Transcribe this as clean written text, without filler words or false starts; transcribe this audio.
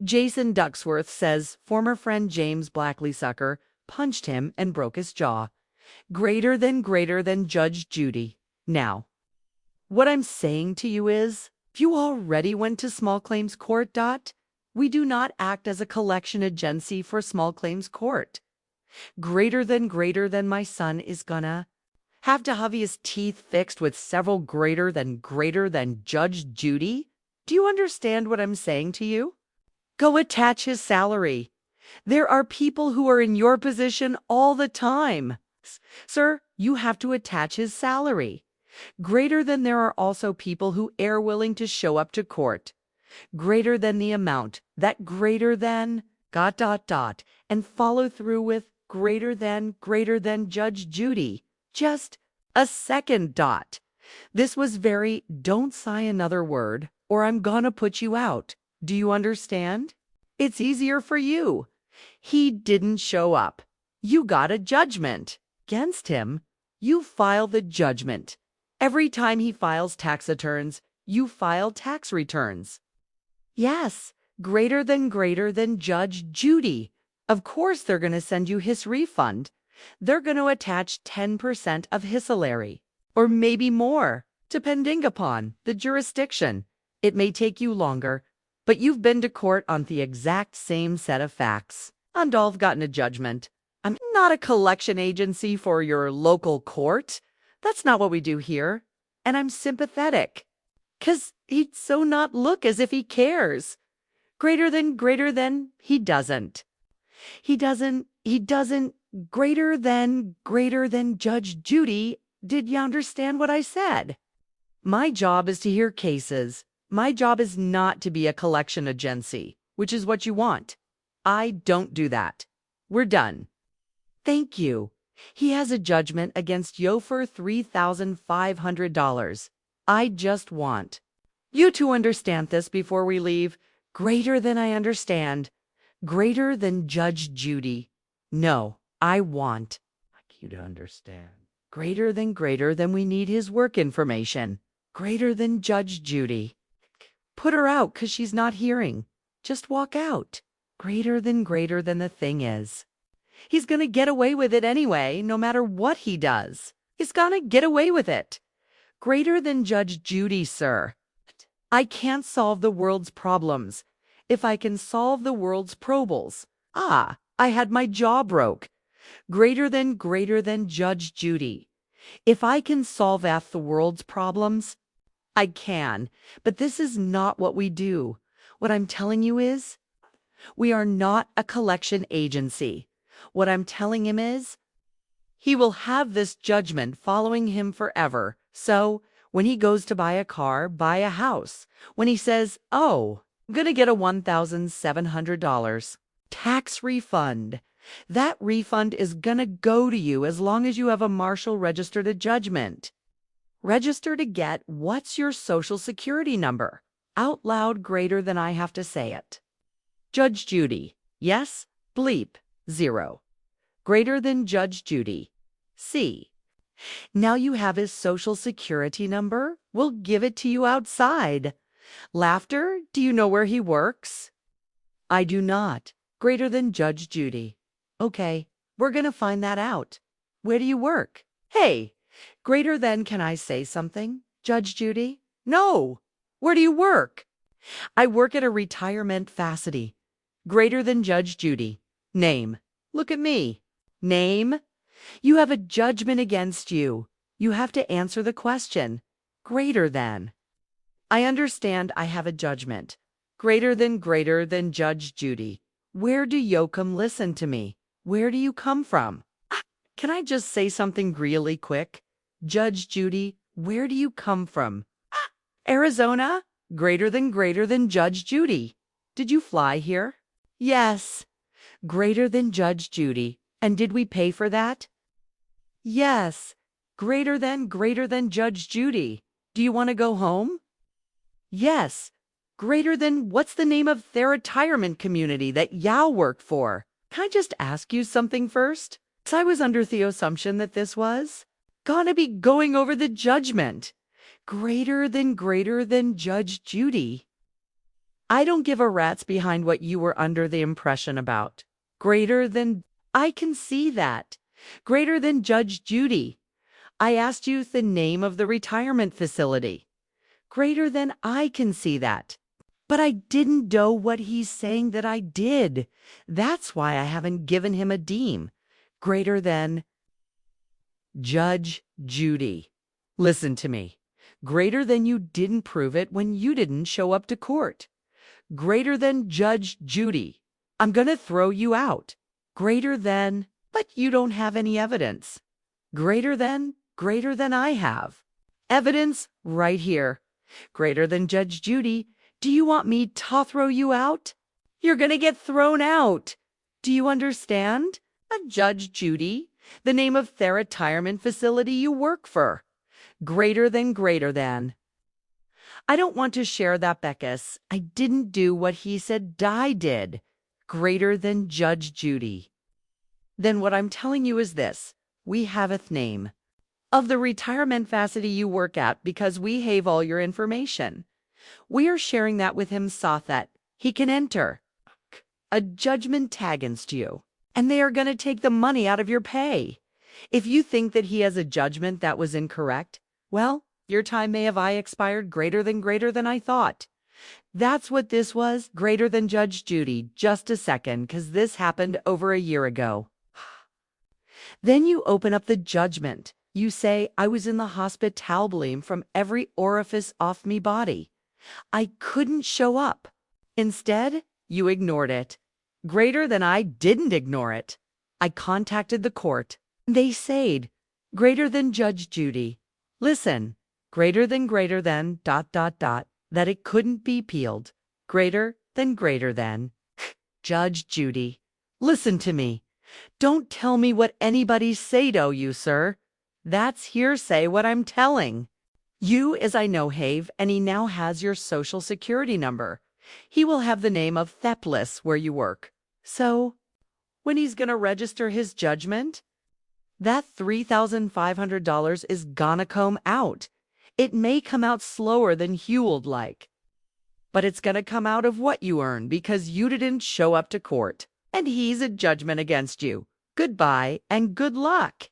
Jason Ducksworth says former friend James Blackley Sucker punched him and broke his jaw. Greater than Judge Judy. Now, what I'm saying to you is, if you already went to small claims court, we do not act as a collection agency for small claims court. Greater than my son is gonna have to have his teeth fixed with several greater than Judge Judy? Do you understand what I'm saying to you? Go attach his salary. There are people who are in your position all the time. Sir, you have to attach his salary. Greater than there are also people who are willing to show up to court. Greater than the amount, that greater than, and follow through with greater than Judge Judy. Just a second, This was very, don't say another word, or I'm gonna put you out. Do you understand? It's easier for you. He didn't show up. You got a judgment against him. You file the judgment. Every time he files tax returns, you file tax returns. Yes, greater than Judge Judy. Of course they're going to send you his refund. They're going to attach 10% of his salary, or maybe more, depending upon the jurisdiction. It may take you longer, but you've been to court on the exact same set of facts, and all have gotten a judgment. I'm not a collection agency for your local court. That's not what we do here. And I'm sympathetic, 'cause he'd so not look as if he cares. Greater than, he doesn't. He doesn't, greater than Judge Judy. Did you understand what I said? My job is to hear cases. My job is not to be a collection agency, which is what you want. I don't do that. We're done. Thank you. He has a judgment against you for $3,500. I just want you to understand this before we leave. Greater than I understand. Greater than Judge Judy. No, I want you to understand. Greater than we need his work information. Greater than Judge Judy. Put her out 'cause she's not hearing. Just walk out. Greater than the thing is. He's gonna get away with it anyway, no matter what he does. He's gonna get away with it. Greater than Judge Judy, sir. I can't solve the world's problems if I can solve the world's probles. I had my jaw broke. Greater than Judge Judy. If I can solve the world's problems, I can. But this is not what we do. What I'm telling you is, we are not a collection agency. What I'm telling him is, he will have this judgment following him forever. So, when he goes to buy a car, buy a house, when he says, oh, I'm going to get a $1,700 tax refund, that refund is going to go to you as long as you have a marshal registered a judgment. Register to get what's your social security number. Out loud greater than I have to say it. Judge Judy. Yes, bleep, 0. Greater than Judge Judy. C. Now you have his social security number. We'll give it to you outside. Laughter, do you know where he works? I do not. Greater than Judge Judy. Okay, we're going to find that out. Where do you work? Hey, greater than, can I say something, Judge Judy? No. Where do you work? I work at a retirement facility. Greater than Judge Judy. Name. Look at me. Name. You have a judgment against you. You have to answer the question. Greater than. I understand I have a judgment. Greater than Judge Judy. Where do you come listen to me? Where do you come from? Can I just say something really quick? Judge Judy, where do you come from? Arizona? Greater than Judge Judy. Did you fly here? Yes. Greater than Judge Judy. And did we pay for that? Yes. Greater than Judge Judy. Do you want to go home? Yes. Greater than, what's the name of their retirement community that y'all work for? Can I just ask you something first? 'Cause I was under the assumption that this was gonna be going over the judgment. Greater than Judge Judy. I don't give a rat's behind what you were under the impression about. Greater than, I can see that. Greater than Judge Judy. I asked you the name of the retirement facility. Greater than I can see that. But I didn't do what he's saying that I did. That's why I haven't given him a deem. Greater than Judge Judy. Listen to me. Greater than you didn't prove it when you didn't show up to court. Greater than Judge Judy. I'm going to throw you out. Greater than, but you don't have any evidence. Greater than I have. Evidence right here. Greater than Judge Judy. Do you want me to throw you out? You're going to get thrown out. Do you understand? A Judge Judy, the name of the retirement facility you work for. Greater than. I don't want to share that, Beckus. I didn't do what he said I did. Greater than Judge Judy. Then what I'm telling you is this. We have a name of the retirement facility you work at because we have all your information. We are sharing that with him so that he can enter a judgment against you, and they are going to take the money out of your pay. If you think that he has a judgment that was incorrect, well, your time may have expired greater than I thought. That's what this was, greater than Judge Judy. Just a second, because this happened over a year ago. Then you open up the judgment. You say, I was in the hospital bleeding from every orifice off me body. I couldn't show up. Instead, you ignored it. Greater than I didn't ignore it. I contacted the court. They said, greater than Judge Judy. Listen, greater than, that it couldn't be appealed. Greater than. Judge Judy. Listen to me. Don't tell me what anybody say to you, sir. That's hearsay what I'm telling. You, as I know, have, and he now has your social security number. He will have the name of Theplis where you work. So, when he's going to register his judgment, that $3,500 is gonna come out. It may come out slower than Hewell'd like, but it's gonna come out of what you earn because you didn't show up to court, and he's a judgment against you. Goodbye and good luck.